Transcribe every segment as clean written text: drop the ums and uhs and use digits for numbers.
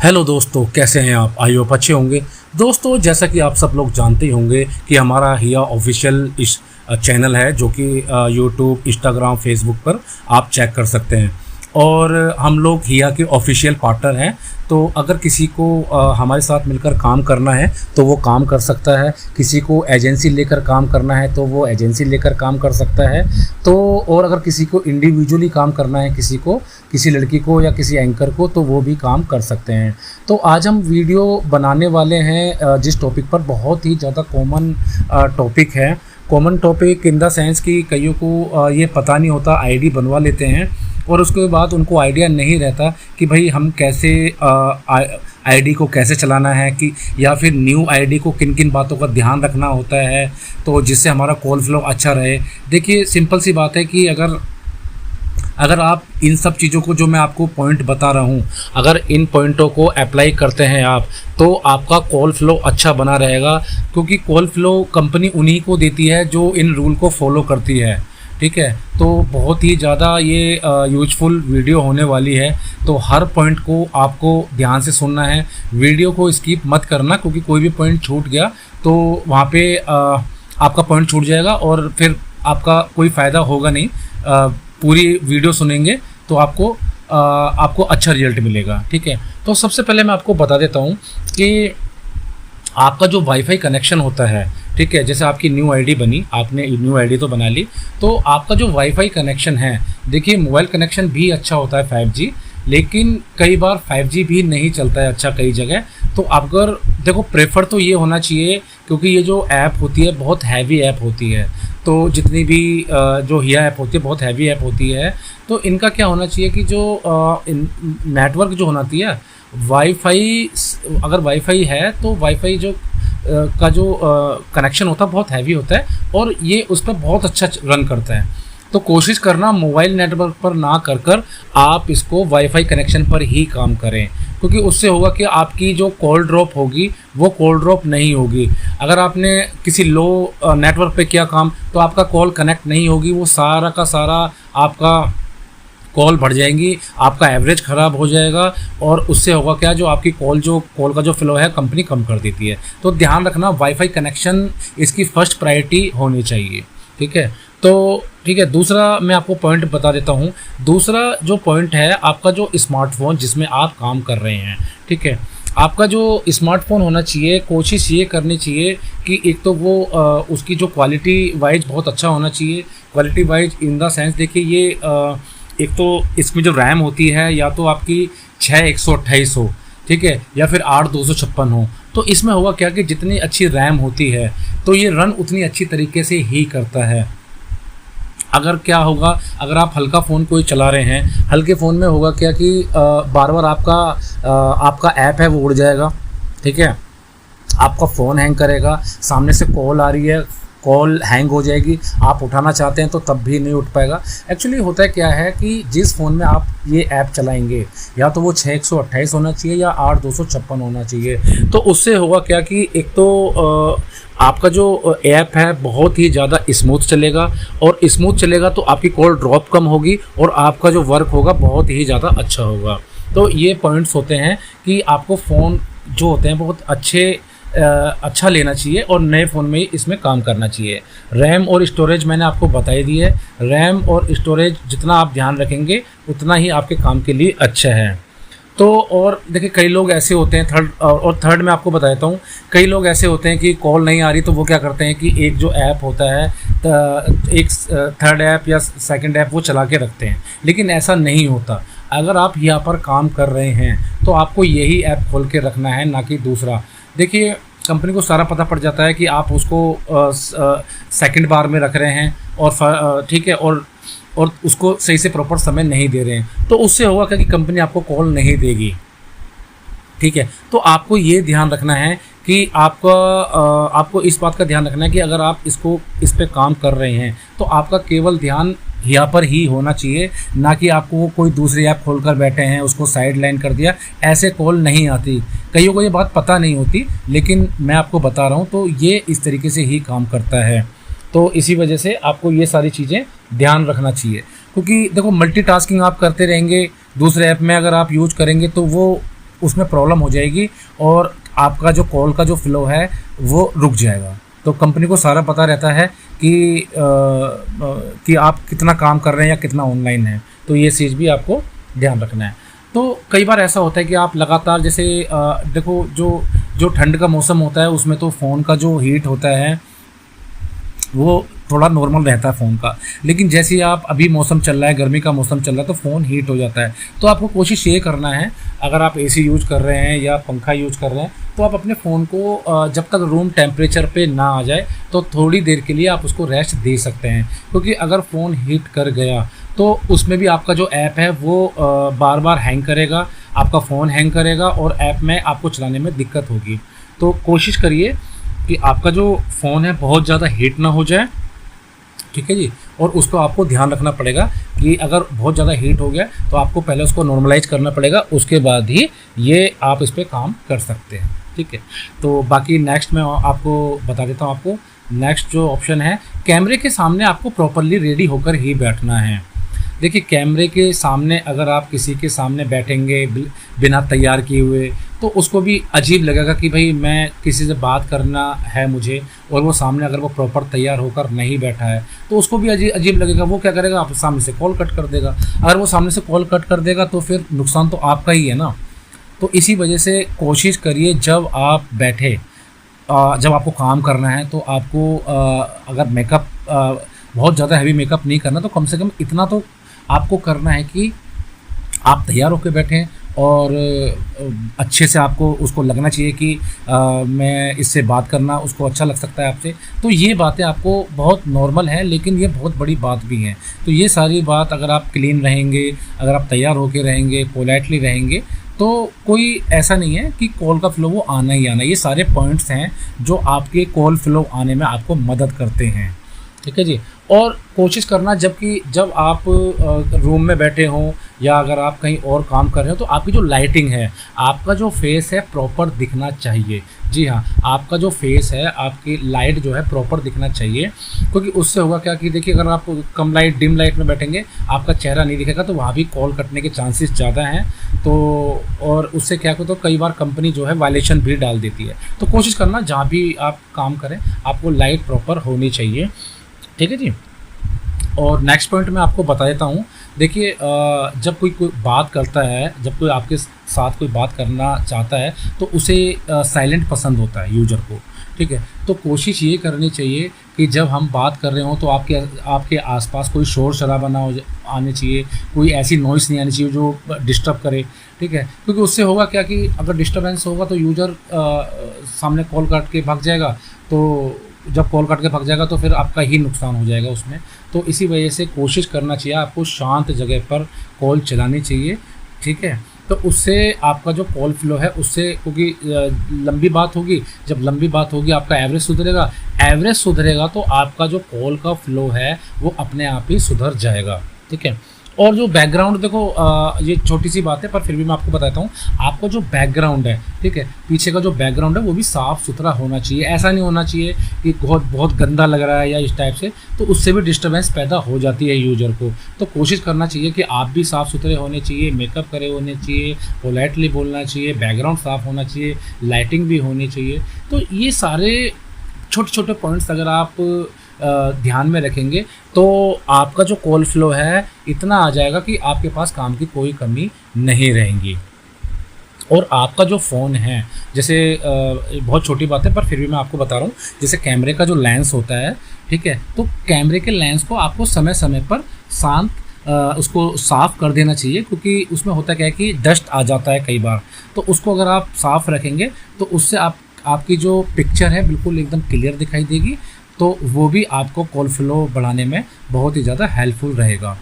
Hello दोस्तों, कैसे हैं आप? आई होप अच्छे होंगे। दोस्तों, जैसा कि आप सब लोग जानते ही होंगे कि हमारा हिया ऑफिशियल चैनल है, जो कि यूट्यूब, इंस्टाग्राम, फेसबुक पर आप चेक कर सकते हैं। और हम लोग हिया के ऑफिशियल पार्टनर हैं। तो अगर किसी को हमारे साथ मिलकर काम करना है तो वो काम कर सकता है। किसी को एजेंसी लेकर काम करना है तो वो एजेंसी लेकर काम कर सकता है। तो और अगर किसी को इंडिविजुअली काम करना है, किसी लड़की को या किसी एंकर को, तो वो भी काम कर सकते हैं। तो आज हम वीडियो बनाने वाले हैं जिस टॉपिक पर, बहुत ही ज़्यादा कॉमन टॉपिक है। Common topic in the sense कि कईयों को ये पता नहीं होता, आईडी बनवा लेते हैं और उसके बाद उनको आइडिया नहीं रहता कि भाई हम कैसे आईडी को कैसे चलाना है, कि या फिर न्यू आईडी को किन किन बातों का ध्यान रखना होता है तो जिससे हमारा कॉल फ्लो अच्छा रहे। देखिए, सिंपल सी बात है कि अगर आप इन सब चीज़ों को, जो मैं आपको पॉइंट बता रहा हूँ, अगर इन पॉइंटों को अप्लाई करते हैं आप, तो आपका कॉल फ्लो अच्छा बना रहेगा। क्योंकि कॉल फ्लो कंपनी उन्हीं को देती है जो इन रूल को फॉलो करती है। ठीक है, तो बहुत ही ज़्यादा ये यूजफुल वीडियो होने वाली है। तो हर पॉइंट को आपको ध्यान से सुनना है, वीडियो को स्किप मत करना, क्योंकि कोई भी पॉइंट छूट गया तो वहाँ पे आपका पॉइंट छूट जाएगा और फिर आपका कोई फ़ायदा होगा नहीं। पूरी वीडियो सुनेंगे तो आपको अच्छा रिजल्ट मिलेगा। ठीक है, तो सबसे पहले मैं आपको बता देता हूँ कि आपका जो वाईफाई कनेक्शन होता है, ठीक है, जैसे आपकी न्यू आईडी बनी, आपने न्यू आईडी तो बना ली, तो आपका जो वाईफाई कनेक्शन है, देखिए मोबाइल कनेक्शन भी अच्छा होता है 5G, लेकिन कई बार 5G भी नहीं चलता है अच्छा कई जगह। तो अगर देखो, प्रेफर तो ये होना चाहिए, क्योंकि ये जो ऐप होती है बहुत हैवी ऐप होती है। तो जितनी भी जो हिया ऐप होती है बहुत हैवी ऐप होती है। तो इनका क्या होना चाहिए कि जो नेटवर्क जो होना चाहिए, वाईफाई, अगर वाईफाई है तो वाईफाई जो का जो कनेक्शन होता है बहुत हैवी होता है और ये उस पर बहुत अच्छा रन करता है। तो कोशिश करना मोबाइल नेटवर्क पर ना कर आप इसको वाईफाई कनेक्शन पर ही काम करें, क्योंकि उससे होगा कि आपकी जो कॉल ड्रॉप होगी वो कॉल ड्रॉप नहीं होगी। अगर आपने किसी लो नेटवर्क पे किया काम तो आपका कॉल कनेक्ट नहीं होगी, वो सारा का सारा आपका कॉल बढ़ जाएंगी, आपका एवरेज ख़राब हो जाएगा और उससे होगा क्या, जो आपकी कॉल का जो फ्लो है कंपनी कम कर देती है। तो ध्यान रखना, वाईफाई कनेक्शन इसकी फर्स्ट प्रायोरिटी होनी चाहिए। ठीक है, तो ठीक है, दूसरा मैं आपको पॉइंट बता देता हूँ। दूसरा जो पॉइंट है, आपका जो स्मार्टफोन जिसमें आप काम कर रहे हैं, ठीक है, आपका जो स्मार्टफोन होना चाहिए, कोशिश ये करनी चाहिए कि एक तो वो उसकी जो क्वालिटी वाइज बहुत अच्छा होना चाहिए। Quality wise in the sense, देखिए ये एक तो इसमें जो रैम होती है या तो आपकी 6128 हो, ठीक है, या फिर 8256 हो। तो इसमें होगा क्या कि जितनी अच्छी रैम होती है तो ये रन उतनी अच्छी तरीके से ही करता है। अगर क्या होगा, अगर आप हल्का फ़ोन कोई चला रहे हैं, हल्के फ़ोन में होगा क्या कि बार बार आपका ऐप है वो उड़ जाएगा। ठीक है, आपका फ़ोन हैंग करेगा, सामने से कॉल आ रही है, कॉल हैंग हो जाएगी, आप उठाना चाहते हैं तो तब भी नहीं उठ पाएगा। एक्चुअली होता है क्या है कि जिस फ़ोन में आप ये ऐप चलाएंगे, या तो वो 6128 होना चाहिए या 8256 होना चाहिए। तो उससे होगा क्या कि एक तो आपका जो ऐप है बहुत ही ज़्यादा स्मूथ चलेगा, और स्मूथ चलेगा तो आपकी कॉल ड्रॉप कम होगी और आपका जो वर्क होगा बहुत ही ज़्यादा अच्छा होगा। तो ये पॉइंट्स होते हैं कि आपको फ़ोन जो होते हैं बहुत अच्छा लेना चाहिए और नए फ़ोन में ही इसमें काम करना चाहिए। रैम और स्टोरेज मैंने आपको बता ही दी है। रैम और स्टोरेज जितना आप ध्यान रखेंगे उतना ही आपके काम के लिए अच्छा है। तो और देखिए, कई लोग ऐसे होते हैं, थर्ड मैं आपको बता देता हूँ, कई लोग ऐसे होते हैं कि कॉल नहीं आ रही तो वो क्या करते हैं कि एक जो ऐप होता है, एक थर्ड ऐप या सेकंड ऐप वो चला के रखते हैं, लेकिन ऐसा नहीं होता। अगर आप यहाँ पर काम कर रहे हैं तो आपको यही ऐप खोल के रखना है, ना कि दूसरा। देखिए, कंपनी को सारा पता पड़ जाता है कि आप उसको सेकंड बार में रख रहे हैं और ठीक है, और उसको सही से प्रॉपर समय नहीं दे रहे हैं, तो उससे होगा क्या कि कंपनी आपको कॉल नहीं देगी। ठीक है, तो आपको ये ध्यान रखना है कि आपको इस बात का ध्यान रखना है कि अगर आप इस पे काम कर रहे हैं तो आपका केवल ध्यान यहाँ पर ही होना चाहिए, ना कि आपको कोई दूसरी ऐप खोलकर बैठे हैं उसको साइड लाइन कर दिया। ऐसे कॉल नहीं आती, कईयों को ये बात पता नहीं होती, लेकिन मैं आपको बता रहा हूँ तो ये इस तरीके से ही काम करता है। तो इसी वजह से आपको ये सारी चीज़ें ध्यान रखना चाहिए, क्योंकि देखो मल्टीटास्किंग आप करते रहेंगे, दूसरे ऐप में अगर आप यूज करेंगे तो वो उसमें प्रॉब्लम हो जाएगी और आपका जो कॉल का जो फ्लो है वो रुक जाएगा। तो कंपनी को सारा पता रहता है कि आप कितना काम कर रहे हैं या कितना ऑनलाइन है, तो ये चीज़ भी आपको ध्यान रखना है। तो कई बार ऐसा होता है कि आप लगातार जैसे देखो जो ठंड का मौसम होता है उसमें तो फ़ोन का जो हीट होता है वो थोड़ा नॉर्मल रहता है फ़ोन का, लेकिन जैसे ही आप अभी मौसम चल रहा है, गर्मी का मौसम चल रहा है, तो फ़ोन हीट हो जाता है। तो आपको कोशिश ये करना है, अगर आप एसी यूज़ कर रहे हैं या पंखा यूज़ कर रहे हैं, तो आप अपने फ़ोन को जब तक रूम टेम्परेचर पे ना आ जाए तो थोड़ी देर के लिए आप उसको रेस्ट दे सकते हैं, क्योंकि अगर फ़ोन हीट कर गया तो उसमें भी आपका जो ऐप है वो बार बार हैंग करेगा, आपका फ़ोन हैंग करेगा और ऐप में आपको चलाने में दिक्कत होगी। तो कोशिश करिए कि आपका जो फ़ोन है बहुत ज़्यादा हीट ना हो जाए, ठीक है जी। और उसको आपको ध्यान रखना पड़ेगा कि अगर बहुत ज़्यादा हीट हो गया तो आपको पहले उसको नॉर्मलाइज करना पड़ेगा, उसके बाद ही ये आप इस पर काम कर सकते हैं, ठीक है। तो बाकी नेक्स्ट मैं आपको बता देता हूँ। आपको नेक्स्ट जो ऑप्शन है, कैमरे के सामने आपको प्रॉपरली रेडी होकर ही बैठना है। देखिए, कैमरे के सामने अगर आप किसी के सामने बैठेंगे बिना तैयार किए हुए तो उसको भी अजीब लगेगा कि भाई मैं किसी से बात करना है मुझे, और वो सामने अगर वो प्रॉपर तैयार होकर नहीं बैठा है तो उसको भी अजीब लगेगा। वो क्या करेगा, आप सामने से कॉल कट कर देगा। अगर वो सामने से कॉल कट कर देगा तो फिर नुकसान तो आपका ही है ना। तो इसी वजह से कोशिश करिए जब आप बैठे, जब आपको काम करना है तो आपको अगर मेकअप बहुत ज़्यादा हैवी मेकअप नहीं करना तो कम से कम इतना तो आपको करना है कि आप तैयार होकर बैठें और अच्छे से आपको उसको लगना चाहिए कि मैं इससे बात करना उसको अच्छा लग सकता है आपसे। तो ये बातें आपको बहुत नॉर्मल है, लेकिन ये बहुत बड़ी बात भी है। तो ये सारी बात अगर आप क्लीन रहेंगे, अगर आप तैयार होकर रहेंगे, पोलाइटली रहेंगे, तो कोई ऐसा नहीं है कि कॉल का फ्लो वो आना ही आना। ये सारे पॉइंट्स हैं जो आपके कॉल फ्लो आने में आपको मदद करते हैं, ठीक है जी। और कोशिश करना जब आप रूम में बैठे हों या अगर आप कहीं और काम कर रहे हो तो आपकी जो लाइटिंग है, आपका जो फेस है प्रॉपर दिखना चाहिए। जी हाँ, आपका जो फेस है, आपकी लाइट जो है प्रॉपर दिखना चाहिए, क्योंकि उससे होगा क्या कि देखिए, अगर आप कम लाइट, डिम लाइट में बैठेंगे, आपका चेहरा नहीं दिखेगा तो वहाँ भी कॉल कटने के चांसेस ज़्यादा हैं। तो और उससे क्या होता है, कई बार कंपनी जो है वायलेशन भी डाल देती है। तो कोशिश करना जहाँ भी आप काम करें आपको लाइट प्रॉपर होनी चाहिए, ठीक है जी। और नेक्स्ट पॉइंट मैं आपको बता देता हूँ। देखिए, जब कोई बात करता है, जब कोई आपके साथ कोई बात करना चाहता है तो उसे साइलेंट पसंद होता है यूज़र को, ठीक है। तो कोशिश ये करनी चाहिए कि जब हम बात कर रहे हों तो आपके आसपास कोई शोर शराबा ना हो आने चाहिए, कोई ऐसी नॉइस नहीं आनी चाहिए जो डिस्टर्ब करे, ठीक है। क्योंकि उससे होगा क्या कि अगर डिस्टर्बेंस होगा तो यूज़र सामने कॉल काट के भाग जाएगा, तो जब कॉल काट के भाग जाएगा तो फिर आपका ही नुकसान हो जाएगा उसमें। तो इसी वजह से कोशिश करना चाहिए आपको शांत जगह पर कॉल चलानी चाहिए, ठीक है। तो उससे आपका जो कॉल फ्लो है उससे, क्योंकि लंबी बात होगी, जब लंबी बात होगी आपका एवरेज सुधरेगा तो आपका जो कॉल का फ्लो है वो अपने आप ही सुधर जाएगा, ठीक है। और जो बैकग्राउंड, देखो ये छोटी सी बात है पर फिर भी मैं आपको बताता हूँ। आपका जो बैकग्राउंड है, ठीक है, पीछे का जो बैकग्राउंड है वो भी साफ़ सुथरा होना चाहिए। ऐसा नहीं होना चाहिए कि बहुत गंदा लग रहा है या इस टाइप से, तो उससे भी डिस्टर्बेंस पैदा हो जाती है यूज़र को। तो कोशिश करना चाहिए कि आप भी साफ़ सुथरे होने चाहिए, मेकअप करे होने चाहिए, पोलाइटली बोलना चाहिए, बैकग्राउंड साफ़ होना चाहिए, लाइटिंग भी होनी चाहिए। तो ये सारे छोटे छोटे पॉइंट्स अगर आप ध्यान में रखेंगे तो आपका जो कॉल फ्लो है इतना आ जाएगा कि आपके पास काम की कोई कमी नहीं रहेगी। और आपका जो फ़ोन है, जैसे बहुत छोटी बात है पर फिर भी मैं आपको बता रहा हूँ, जैसे कैमरे का जो लेंस होता है, ठीक है, तो कैमरे के लेंस को आपको समय समय पर उसको साफ़ कर देना चाहिए, क्योंकि उसमें होता क्या है कि डस्ट आ जाता है कई बार। तो उसको अगर आप साफ़ रखेंगे तो उससे आपकी जो पिक्चर है बिल्कुल एकदम क्लियर दिखाई देगी, तो वो भी आपको कॉल फ्लो बढ़ाने में बहुत ही ज़्यादा हेल्पफुल रहेगा।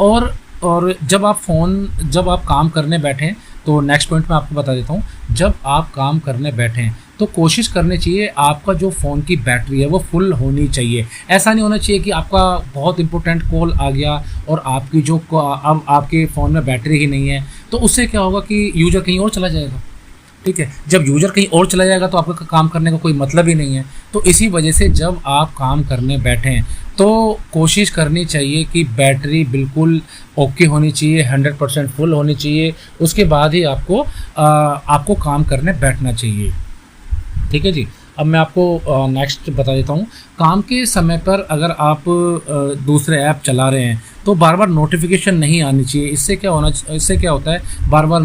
और जब आप काम करने बैठें, तो नेक्स्ट पॉइंट मैं आपको बता देता हूँ। जब आप काम करने बैठें तो कोशिश करनी चाहिए आपका जो फ़ोन की बैटरी है वो फुल होनी चाहिए। ऐसा नहीं होना चाहिए कि आपका बहुत इंपॉर्टेंट कॉल आ गया और आपकी जो अब आपके फ़ोन में बैटरी ही नहीं है, तो उससे क्या होगा कि यूज़र कहीं और चला जाएगा, ठीक है। जब यूज़र कहीं और चला जाएगा तो आपका काम करने का कोई मतलब ही नहीं है। तो इसी वजह से जब आप काम करने बैठें तो कोशिश करनी चाहिए कि बैटरी बिल्कुल ओके होनी चाहिए, 100% फुल होनी चाहिए। उसके बाद ही आपको आपको काम करने बैठना चाहिए। ठीक है जी। अब मैं आपको नेक्स्ट बता देता हूँ। काम के समय पर अगर आप दूसरे ऐप चला रहे हैं तो बार बार नोटिफिकेशन नहीं आनी चाहिए। इससे क्या होता है, बार बार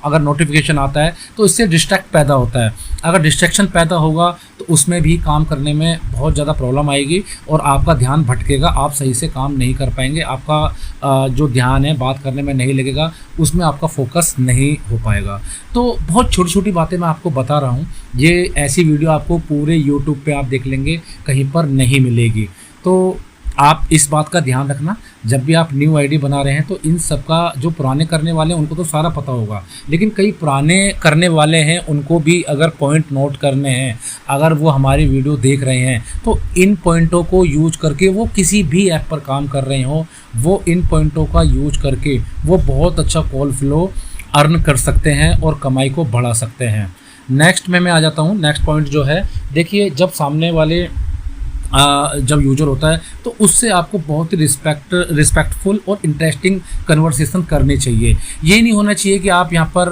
अगर नोटिफिकेशन आता है तो इससे डिस्ट्रैक्ट पैदा होता है। अगर डिस्ट्रैक्शन पैदा होगा तो उसमें भी काम करने में बहुत ज़्यादा प्रॉब्लम आएगी और आपका ध्यान भटकेगा, आप सही से काम नहीं कर पाएंगे, आपका जो ध्यान है बात करने में नहीं लगेगा, उसमें आपका फोकस नहीं हो पाएगा। तो बहुत छोटी छोटी बातें मैं आपको बता रहा हूँ। ये ऐसी वीडियो आपको पूरे यूट्यूब पे आप देख लेंगे, कहीं पर नहीं मिलेगी। तो आप इस बात का ध्यान रखना, जब भी आप न्यू आईडी बना रहे हैं तो इन सब का जो पुराने करने वाले हैं उनको तो सारा पता होगा, लेकिन कई पुराने करने वाले हैं उनको भी अगर पॉइंट नोट करने हैं, अगर वो हमारी वीडियो देख रहे हैं तो इन पॉइंटों को यूज करके वो किसी भी ऐप पर काम कर रहे हो, वो इन पॉइंटों का यूज करके वो बहुत अच्छा कॉल फ्लो अर्न कर सकते हैं और कमाई को बढ़ा सकते हैं। नेक्स्ट में मैं आ जाता हूँ। नेक्स्ट पॉइंट जो है, देखिए जब सामने वाले जब यूजर होता है तो उससे आपको बहुत ही रिस्पेक्टफुल और इंटरेस्टिंग कन्वर्सेशन करनी चाहिए। ये नहीं होना चाहिए कि आप यहाँ पर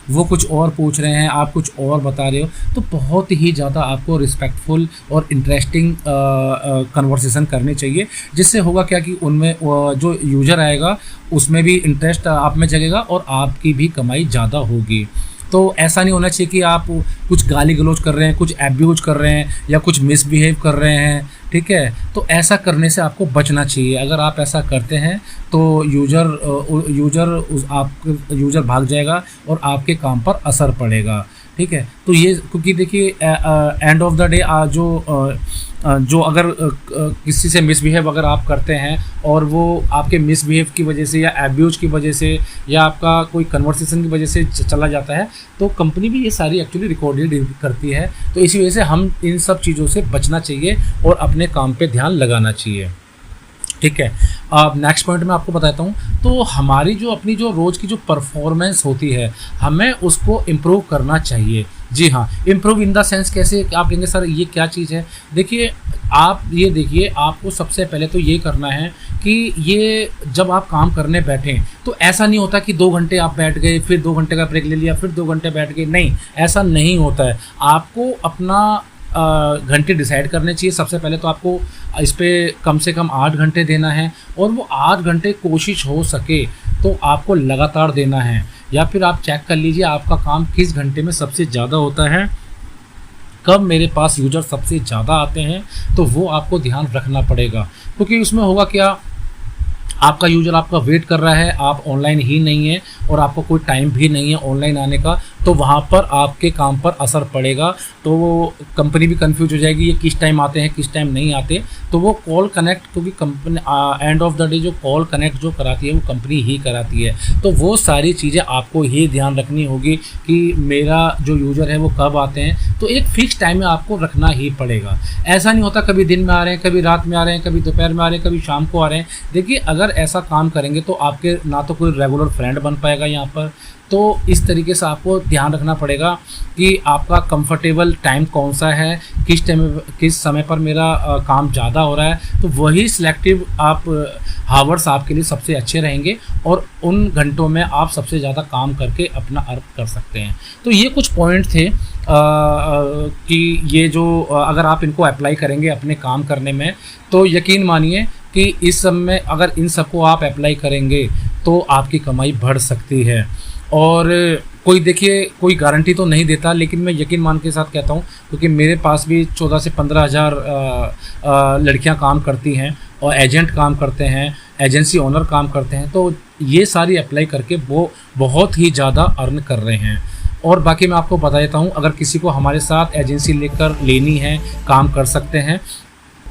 वो कुछ और पूछ रहे हैं, आप कुछ और बता रहे हो। तो बहुत ही ज़्यादा आपको रिस्पेक्टफुल और इंटरेस्टिंग कन्वर्सेशन करनी चाहिए, जिससे होगा क्या कि उनमें जो यूजर आएगा उसमें भी इंटरेस्ट आप में जगेगा और आपकी भी कमाई ज़्यादा होगी। तो ऐसा नहीं होना चाहिए कि आप कुछ गाली गलौज कर रहे हैं, कुछ एब्यूज कर रहे हैं या कुछ मिसबिहेव कर रहे हैं। ठीक है, तो ऐसा करने से आपको बचना चाहिए। अगर आप ऐसा करते हैं तो यूजर भाग जाएगा और आपके काम पर असर पड़ेगा। ठीक है, तो ये क्योंकि देखिए एंड ऑफ द डे जो अगर किसी से मिसबिहेव अगर आप करते हैं और वो आपके मिसबिहेव की वजह से या एब्यूज की वजह से या आपका कोई कन्वर्सेशन की वजह से चला जाता है तो कंपनी भी ये सारी एक्चुअली रिकॉर्डेड करती है। तो इसी वजह से हम इन सब चीज़ों से बचना चाहिए और अपने काम पे ध्यान लगाना चाहिए। ठीक है, अब नेक्स्ट पॉइंट मैं आपको बताता हूँ। तो हमारी जो अपनी जो रोज़ की जो परफॉर्मेंस होती है हमें उसको इम्प्रूव करना चाहिए। जी हाँ, इम्प्रूव इन द सेंस कैसे? आप कहेंगे सर ये क्या चीज़ है? देखिए आप ये देखिए, आपको सबसे पहले तो ये करना है कि ये जब आप काम करने बैठें तो ऐसा नहीं होता कि 2 घंटे आप बैठ गए, फिर 2 घंटे का ब्रेक ले लिया, फिर 2 घंटे बैठ गए। नहीं, ऐसा नहीं होता है। आपको अपना घंटे डिसाइड करने चाहिए। सबसे पहले तो आपको इस पर कम से कम 8 घंटे देना है और वो 8 घंटे कोशिश हो सके तो आपको लगातार देना है। या फिर आप चेक कर लीजिए आपका काम किस घंटे में सबसे ज़्यादा होता है, कब मेरे पास यूजर सबसे ज़्यादा आते हैं, तो वो आपको ध्यान रखना पड़ेगा। क्योंकि उसमें होगा क्या, आपका यूजर आपका वेट कर रहा है, आप ऑनलाइन ही नहीं है और आपको कोई टाइम भी नहीं है ऑनलाइन आने का, तो वहाँ पर आपके काम पर असर पड़ेगा। तो वो कंपनी भी कंफ्यूज हो जाएगी, ये किस टाइम आते हैं किस टाइम नहीं आते। तो वो कॉल कनेक्ट, क्योंकि company end of the day जो कॉल कनेक्ट जो कराती है वो कंपनी ही कराती है। तो वो सारी चीज़ें आपको ही ध्यान रखनी होगी कि मेरा जो यूज़र है वो कब आते हैं। तो एक फिक्स टाइम में आपको रखना ही पड़ेगा। ऐसा नहीं होता कभी दिन में आ रहे हैं, कभी रात में आ रहे हैं, कभी दोपहर में आ रहे हैं, कभी शाम को आ रहे हैं। देखिए अगर ऐसा काम करेंगे तो आपके ना तो कोई रेगुलर फ्रेंड बन पाएगा यहाँ पर। तो इस तरीके से आपको ध्यान रखना पड़ेगा कि आपका कंफर्टेबल टाइम कौन सा है, किस समय पर मेरा काम ज़्यादा हो रहा है। तो वही सिलेक्टिव आप हावर्स आपके लिए सबसे अच्छे रहेंगे और उन घंटों में आप सबसे ज़्यादा काम करके अपना अर्न कर सकते हैं। तो ये कुछ पॉइंट थे कि ये जो अगर आप इनको अप्लाई करेंगे अपने काम करने में तो यकीन मानिए कि इस सब में अगर इन सबको आप अप्लाई करेंगे तो आपकी कमाई बढ़ सकती है। और कोई देखिए कोई गारंटी तो नहीं देता, लेकिन मैं यकीन मान के साथ कहता हूँ क्योंकि मेरे पास भी 14 से 15 हज़ार लड़कियाँ काम करती हैं और एजेंट काम करते हैं, एजेंसी ओनर काम करते हैं। तो ये सारी अप्लाई करके वो बहुत ही ज़्यादा अर्न कर रहे हैं। और बाकी मैं आपको बता देता हूँ, अगर किसी को हमारे साथ एजेंसी लेकर लेनी है, काम कर सकते हैं,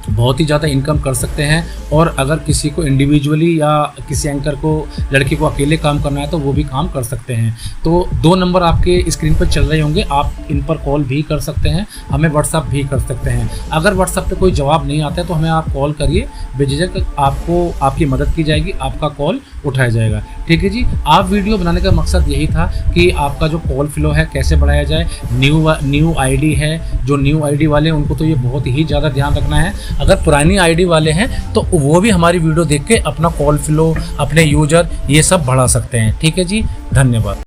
बहुत ही ज़्यादा इनकम कर सकते हैं। और अगर किसी को इंडिविजुअली या किसी एंकर को, लड़की को अकेले काम करना है तो वो भी काम कर सकते हैं। तो 2 नंबर आपके स्क्रीन पर चल रहे होंगे, आप इन पर कॉल भी कर सकते हैं, हमें व्हाट्सअप भी कर सकते हैं। अगर व्हाट्सअप पे कोई जवाब नहीं आता है तो हमें आप कॉल करिए, बेझिझक आपको आपकी मदद की जाएगी, आपका कॉल उठाया जाएगा। ठीक है जी, आप वीडियो बनाने का मकसद यही था कि आपका जो कॉल फ्लो है कैसे बढ़ाया जाए। न्यू आईडी है, जो न्यू आईडी वाले हैं उनको तो ये बहुत ही ज़्यादा ध्यान रखना है। अगर पुरानी आईडी वाले हैं तो वो भी हमारी वीडियो देख के अपना कॉल फ्लो, अपने यूजर ये सब बढ़ा सकते हैं। ठीक है जी, धन्यवाद।